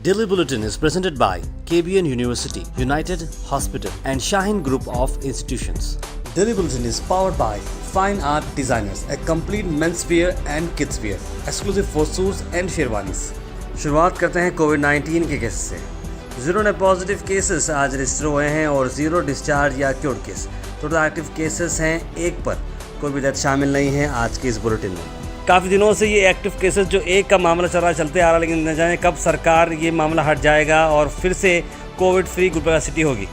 Daily Bulletin is presented by KBN University, United Hospital and Shaheen Group of Institutions. Daily Bulletin is powered by Fine Art Designers, a complete menswear and kidswear, exclusive for suits and sherwanis. शुरुआत करते हैं कोविड-19 के case से। 0 नए positive cases आज register हुए हैं और 0 डिस्चार्ज या cured case. Total active cases हैं 1 पर। कोई भी डेथ शामिल नहीं है आज के इस बुलेटिन में। काफ़ी दिनों से ये एक्टिव केसेस जो 1 का मामला चल रहा चलते आ रहा, लेकिन न जाने कब सरकार ये मामला हट जाएगा और फिर से कोविड फ्री गुलबर्गा सिटी होगी।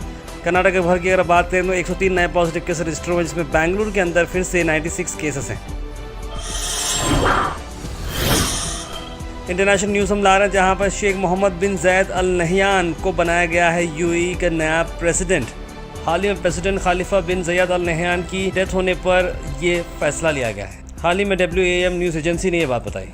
कर्नाटक भर की अगर बात करें तो 103 नए पॉजिटिव केस रजिस्टर हुए, जिसमें बेंगलुरु के अंदर फिर से 96 केसेस हैं। इंटरनेशनल न्यूज़ हम ला रहे हैं, जहां पर शेख मोहम्मद बिन ज़ायद अल नहयान को बनाया गया है यूएई का नया प्रेसिडेंट। हाल ही में प्रेसिडेंट खलीफा बिन ज़ायद अल नहयान की डेथ होने पर ये फैसला लिया गया है। हाल ही में WAM न्यूज़ एजेंसी ने ये बात बताई।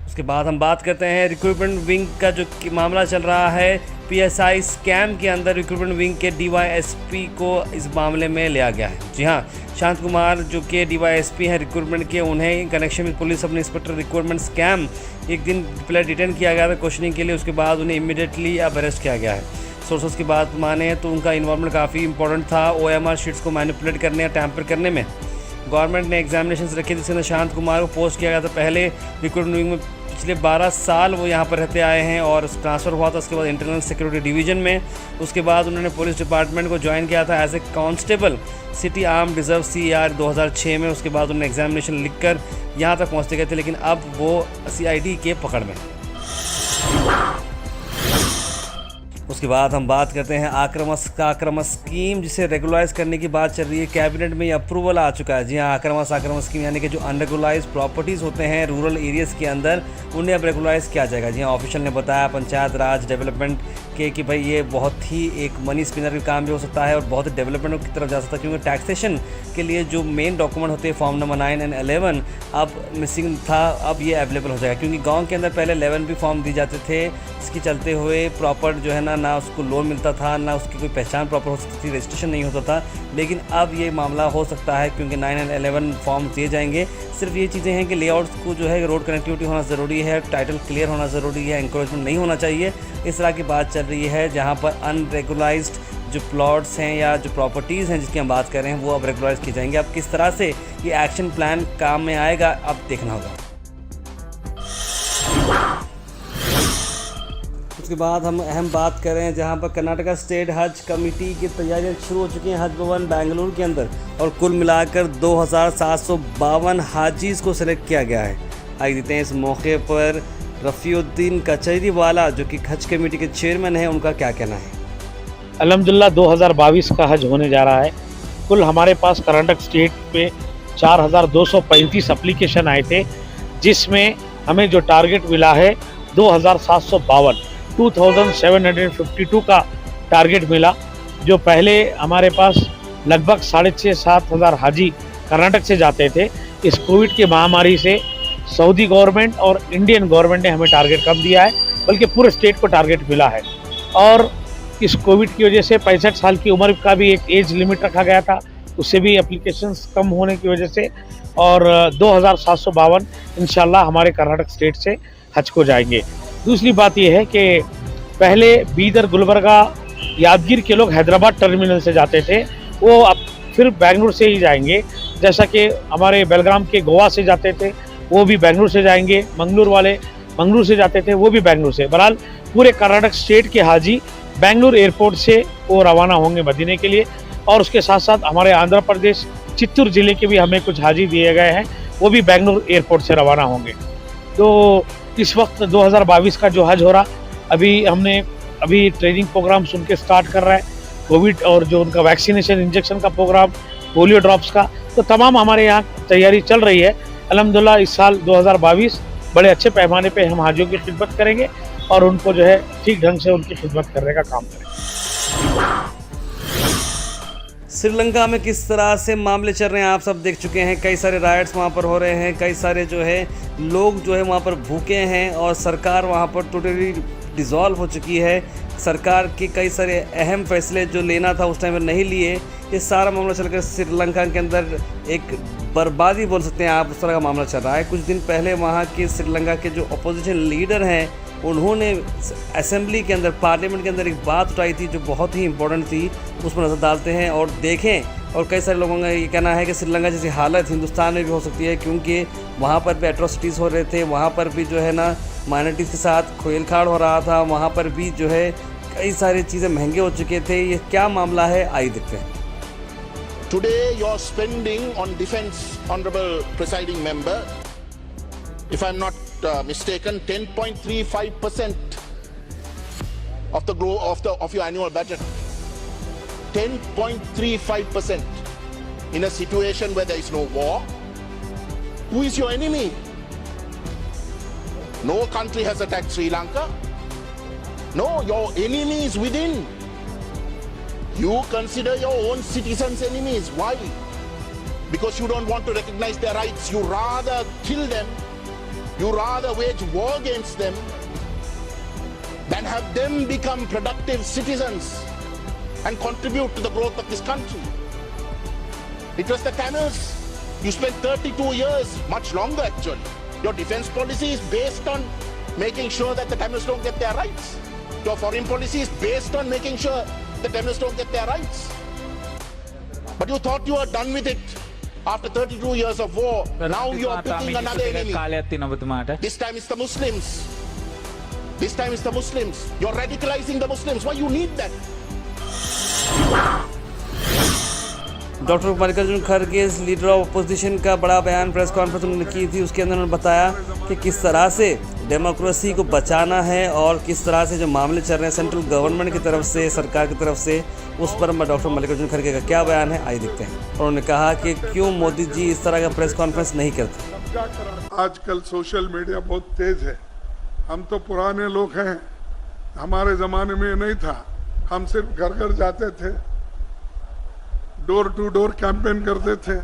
उसके बाद हम बात करते हैं रिक्रूटमेंट विंग का जो मामला चल रहा है। PSI स्कैम के अंदर रिक्रूटमेंट विंग के DYSP को इस मामले में लिया गया है। जी हाँ, शांत कुमार जो कि DYSP हैं रिक्रूटमेंट के, उन्हें कनेक्शन में police sub inspector recruitment scam एक दिन पहले डिटेन किया गया था क्वेश्चनिंग के लिए। उसके बाद उन्हें इमीडिएटली अब अरेस्ट किया गया है। सोर्सेस की बात माने तो उनका इन्वॉल्वमेंट काफ़ी इंपॉर्टेंट था OMR शीट्स को मैनिपुलेट करने या टैम्पर करने में। गवर्नमेंट ने एग्जामिनेशन रखे जिसके अंदर शांत कुमार को पोस्ट किया गया था। पहले रिक्रूटमेंट विंग में पिछले 12 साल वो यहाँ पर रहते आए हैं और ट्रांसफ़र हुआ था उसके बाद इंटरनल सिक्योरिटी डिवीज़न में। उसके बाद उन्होंने पुलिस डिपार्टमेंट को ज्वाइन किया था as a constable city arm reserve CAR 2006 में। उसके बाद उन्होंने एग्जामिनेशन लिखकर यहाँ तक पहुँचते गए थे, लेकिन अब वो CID के पकड़ में। उसके बाद हम बात करते हैं आक्रमक स्कीम, जिसे रेगुलाइज करने की बात चल रही है। कैबिनेट में अप्रूवल आ चुका है। जी हाँ, आक्रमक स्कीम यानी कि जो अनरेगुलाइज प्रॉपर्टीज़ होते हैं रूरल एरियाज़ के अंदर, उन्हें अब रेगुलाइज किया जाएगा। जी हाँ, ऑफिशियल ने बताया पंचायत राज डेवलपमेंट के कि भाई ये बहुत ही एक मनी स्पिनर का काम भी हो सकता है और बहुत डेवलपमेंट की तरफ जा सकता है, क्योंकि टैक्सेशन के लिए जो मेन डॉक्यूमेंट होते हैं फॉर्म नंबर 9 और 11 अब मिसिंग था। अब ये अवेलेबल हो जाएगा, क्योंकि गांव के अंदर पहले 11 भी फॉर्म दिए जाते थे, इसके चलते हुए प्रॉपर जो है ना उसको लोन मिलता था, ना उसकी कोई पहचान प्रॉपर हो सकती थी, रजिस्ट्रेशन नहीं होता था। लेकिन अब ये मामला हो सकता है, क्योंकि 9 और 11 फॉर्म दिए जाएंगे। सिर्फ ये चीज़ें हैं कि लेआउट्स को जो है रोड कनेक्टिविटी होना ज़रूरी है, टाइटल क्लियर होना ज़रूरी है, इंक्रोचमेंट नहीं होना चाहिए। इस तरह की बात चल रही है, जहाँ पर अनरेगुलाइज्ड जो प्लॉट्स हैं या जो प्रॉपर्टीज़ हैं जिसकी हम बात कर रहे हैं वो अब रेगुलाइज की जाएंगे। अब किस तरह से ये एक्शन प्लान काम में आएगा अब देखना होगा। उसके बाद हम अहम बात कर रहे हैं, जहां पर कर्नाटका स्टेट हज कमेटी की तैयारियां शुरू हो चुकी हैं हज भवन बेंगलुरु के अंदर, और कुल मिलाकर 2752 हाजीज़ को सिलेक्ट किया गया है। आइए देखते हैं इस मौके पर रफ़ीउद्दीन कचहरीवाला जो कि हज कमेटी के चेयरमैन हैं, उनका क्या कहना है। अल्हम्दुलिल्लाह 2022 का हज होने जा रहा है। कुल हमारे पास कर्नाटक स्टेट पे 4235 एप्लीकेशन आए थे, जिसमें हमें जो टारगेट मिला है 2752 का टारगेट मिला। जो पहले हमारे पास लगभग 6,500-7 हज़ार हाजी कर्नाटक से जाते थे, इस कोविड की महामारी से सऊदी गवर्नमेंट और इंडियन गवर्नमेंट ने हमें टारगेट कम दिया है, बल्कि पूरे स्टेट को टारगेट मिला है। और इस कोविड की वजह से 65 साल की उम्र का भी एक एज लिमिट रखा गया था, उससे भी एप्लीकेशंस कम होने की वजह से, और 2752 इंशाल्लाह हमारे कर्नाटक स्टेट से हज को जाएंगे। दूसरी बात यह है कि पहले बीदर, गुलबर्गा, यादगीर के लोग हैदराबाद टर्मिनल से जाते थे, वो अब फिर बेंगलुरु से ही जाएंगे। जैसा कि हमारे बेलगाम के गोवा से जाते थे, वो भी बेंगलुरु से जाएंगे। मंगलूर वाले मंगलूर से जाते थे, वो भी बेंगलुरु से। बहरहाल पूरे कर्नाटक स्टेट के हाजी बेंगलुरु एयरपोर्ट से वो रवाना होंगे मदीने के लिए। और उसके साथ साथ हमारे आंध्र प्रदेश चित्तूर ज़िले के भी हमें कुछ हाजी दिए गए हैं, वो भी बेंगलुरु एयरपोर्ट से रवाना होंगे। तो इस वक्त 2022 का जो हज हो रहा, अभी ट्रेनिंग प्रोग्राम सुन के स्टार्ट कर रहा है, कोविड और जो उनका वैक्सीनेशन इंजेक्शन का प्रोग्राम, पोलियो ड्रॉप्स का, तो तमाम हमारे यहाँ तैयारी चल रही है। अल्हम्दुलिल्लाह इस साल 2022 बड़े अच्छे पैमाने पे हम हाजियों की खिदमत करेंगे और उनको जो है ठीक ढंग से उनकी खिदमत करने का काम करेंगे। श्रीलंका में किस तरह से मामले चल रहे हैं आप सब देख चुके हैं। कई सारे राइट्स वहाँ पर हो रहे हैं, कई सारे जो है लोग जो है वहाँ पर भूखे हैं और सरकार वहाँ पर टोटली डिसॉल्व हो चुकी है। सरकार के कई सारे अहम फैसले जो लेना था उस टाइम में नहीं लिए। ये सारा मामला चलकर श्रीलंका के अंदर एक बर्बादी बोल सकते हैं आप, उस तरह का मामला चल रहा है। कुछ दिन पहले वहाँ के श्रीलंका के जो अपोजिशन लीडर हैं उन्होंने असेंबली के अंदर, पार्लियामेंट के अंदर एक बात उठाई थी जो बहुत ही इंपॉर्टेंट थी। उस पर नज़र डालते हैं और देखें। और कई सारे लोगों का ये कहना है कि श्रीलंका जैसी हालत हिंदुस्तान में भी हो सकती है, क्योंकि वहाँ पर भी एट्रोसिटीज़ हो रहे थे, वहाँ पर भी जो है ना माइनॉरिटीज़ के साथ खेलखाड़ हो रहा था, वहाँ पर भी जो है कई सारी चीज़ें महंगे हो चुके थे। ये क्या मामला है, आइए देखते हैं। Today you're spending on defense, honorable presiding member, if I'm not mistaken, 10.35% of your annual budget. 10.35% in a situation where there is no war. Who is your enemy? No country has attacked Sri Lanka. No, your enemy is within. You consider your own citizens enemies. Why? Because you don't want to recognize their rights. You rather kill them. You rather wage war against them than have them become productive citizens and contribute to the growth of this country. It was the Tamils. You spent 32 years, much longer actually. Your defense policy is based on making sure that the Tamils don't get their rights. Your foreign policy is based on making sure the Tamils don't get their rights. But you thought you were done with it after 32 years of war. Now you are picking another enemy. This time it's the Muslims. This time it's the Muslims. You're radicalizing the Muslims. Why you need that? Doctor Mallikarjun खड़गे, leader of opposition का बड़ा बयान press conference उन्होंने की थी। उसके अंदर उन्होंने बताया कि किस तरह से डेमोक्रेसी को बचाना है और किस तरह से जो मामले चल रहे हैं सेंट्रल गवर्नमेंट की तरफ से, सरकार की तरफ से, उस पर डॉक्टर मल्लिकार्जुन खड़गे का क्या बयान है, आइए देखते हैं। और उन्होंने कहा कि क्यों मोदी जी इस तरह का प्रेस कॉन्फ्रेंस नहीं करते। आजकल सोशल मीडिया बहुत तेज है। हम तो पुराने लोग हैं, हमारे ज़माने में नहीं था। हम सिर्फ घर घर जाते थे, डोर टू डोर कैंपेन करते थे,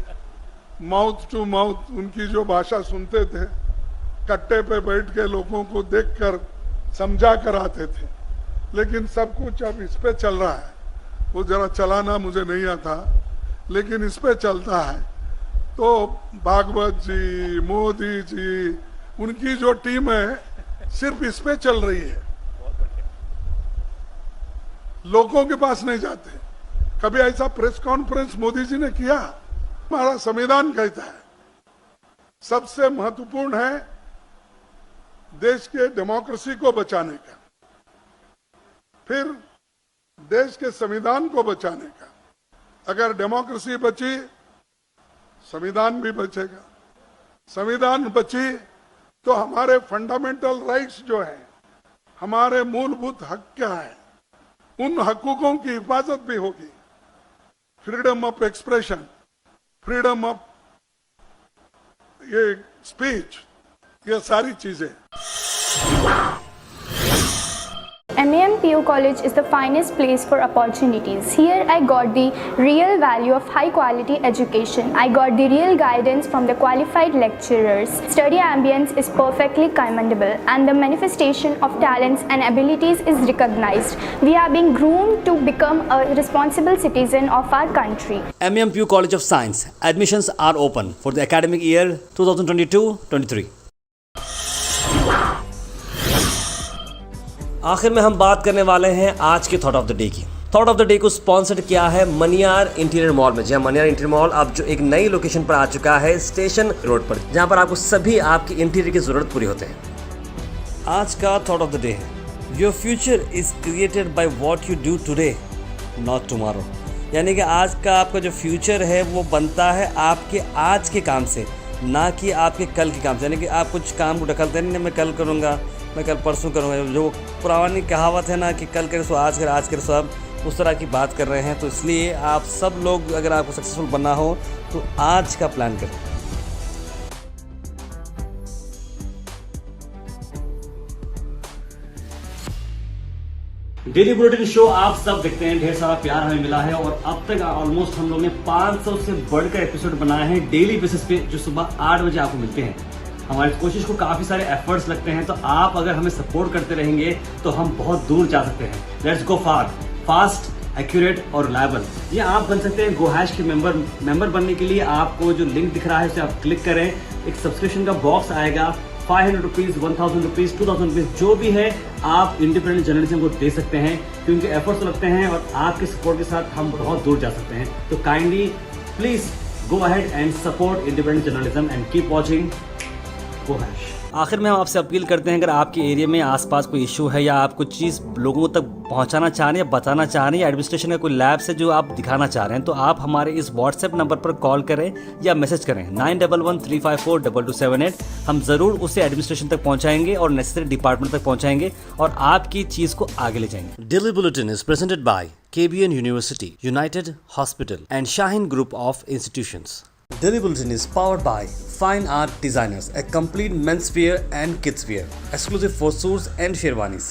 माउथ टू माउथ उनकी जो भाषा सुनते थे, कट्टे पे बैठ के लोगों को देखकर समझा कर आते थे। लेकिन सब कुछ अब इस पे चल रहा है। वो जरा चलाना मुझे नहीं आता, लेकिन इस पे चलता है। तो भागवत जी, मोदी जी, उनकी जो टीम है सिर्फ इस पे चल रही है, लोगों के पास नहीं जाते। कभी ऐसा प्रेस कॉन्फ्रेंस मोदी जी ने किया? हमारा संविधान कहता है सबसे महत्वपूर्ण है देश के डेमोक्रेसी को बचाने का, फिर देश के संविधान को बचाने का। अगर डेमोक्रेसी बची, संविधान भी बचेगा। संविधान बची तो हमारे फंडामेंटल राइट्स जो है, हमारे मूलभूत हक क्या है, उन हकूकों की हिफाजत भी होगी। Freedom of expression, freedom of ये स्पीच, ये सारी चीजें। MEMPU College is the finest place for opportunities. Here I got the real value of high quality education. I got the real guidance from the qualified lecturers. Study ambience is perfectly commendable and the manifestation of talents and abilities is recognized. We are being groomed to become a responsible citizen of our country. MEMPU College of Science. Admissions are open for the academic year 2022-23. आखिर में हम बात करने वाले हैं आज के thought of the day की। थॉट ऑफ द डे को स्पॉन्सर्ड किया है मनियार इंटीरियर मॉल में। जी हाँ, मनियार इंटीरियर मॉल अब जो एक नई लोकेशन पर आ चुका है, स्टेशन रोड पर, जहाँ पर आपको सभी आपकी इंटीरियर की ज़रूरत पूरी होते हैं। आज का थॉट ऑफ द डे है, your future is created by what you do today not tomorrow. यानी कि आज का आपका जो फ्यूचर है वो बनता है आपके आज के काम से, ना कि आपके कल के काम से। यानी कि आप कुछ काम को ढकलते नहीं, मैं कल करूँगा, मैं कल परसों करूँगा। जो पुरानी कहावत है ना कि कल करे सो आज करे, आज करे सो अब, उस तरह की बात कर रहे हैं। तो इसलिए आप सब लोग अगर आपको सक्सेसफुल बनना हो तो आज का प्लान करें। डेली बुलेटिन शो आप सब देखते हैं, ढेर सारा प्यार हमें मिला है और अब तक ऑलमोस्ट हम लोग ने 500 से बढ़कर एपिसोड बनाए हैं डेली बेसिस पे, जो सुबह 8 बजे आपको मिलते हैं। हमारी कोशिश को काफ़ी सारे एफर्ट्स लगते हैं, तो आप अगर हमें सपोर्ट करते रहेंगे तो हम बहुत दूर जा सकते हैं। लेट्स गो फास्ट, एक्यूरेट और रिलायबल। ये आप बन सकते हैं GoHash के मेंबर बनने के लिए आपको जो लिंक दिख रहा है उसे आप क्लिक करें। एक सब्सक्रिप्शन का बॉक्स आएगा, 500 रुपीज़, 1000 रुपीज़, 2000 रुपीज़, जो भी है आप इंडिपेंडेंट जर्नलिज्म को दे सकते हैं, क्योंकि एफर्ट्स लगते हैं और आपके सपोर्ट के साथ हम बहुत दूर जा सकते हैं। तो kindly please go ahead and support independent journalism and keep watching GoHash। आखिर में हम आपसे अपील करते हैं, अगर आपके एरिया में आसपास कोई इशू है या आप कुछ चीज़ लोगों तक पहुंचाना चाह रहे हैं या बताना चाह रहे हैं या एडमिनिस्ट्रेशन का कोई लैब से जो आप दिखाना चाह रहे हैं, तो आप हमारे इस व्हाट्सएप नंबर पर कॉल करें या मैसेज करें 9113542278। हम ज़रूर उसे एडमिनिस्ट्रेशन तक पहुंचाएंगे और नेसेसरी डिपार्टमेंट तक पहुंचाएंगे और आपकी चीज़ को आगे ले जाएंगे। Daily bulletin is presented by KBN University, United Hospital and Shaheen Group of Institutions. Daily Bulletin is powered by Fine Art Designers, a complete men's wear and kids wear, exclusive for suits and sherwanis.